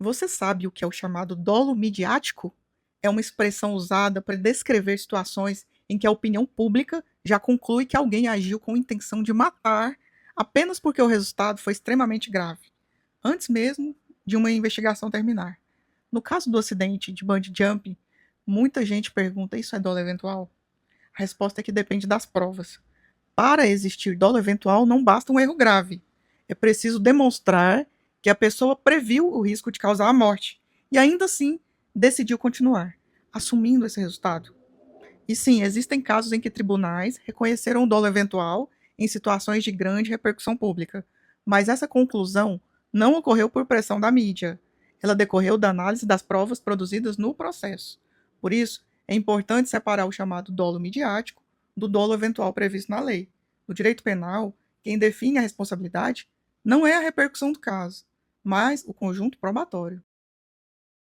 Você sabe o que é o chamado dolo midiático? É uma expressão usada para descrever situações em que a opinião pública já conclui que alguém agiu com intenção de matar apenas porque o resultado foi extremamente grave, antes mesmo de uma investigação terminar. No caso do acidente de bungee jumping, muita gente pergunta: isso é dolo eventual? A resposta é que depende das provas. Para existir dolo eventual, não basta um erro grave. É preciso demonstrar que a pessoa previu o risco de causar a morte e ainda assim decidiu continuar, assumindo esse resultado. E sim, existem casos em que tribunais reconheceram o dolo eventual em situações de grande repercussão pública, mas essa conclusão não ocorreu por pressão da mídia. Ela decorreu da análise das provas produzidas no processo. Por isso, é importante separar o chamado dolo midiático do dolo eventual previsto na lei. No direito penal, quem define a responsabilidade não é a repercussão do caso, mas o conjunto probatório.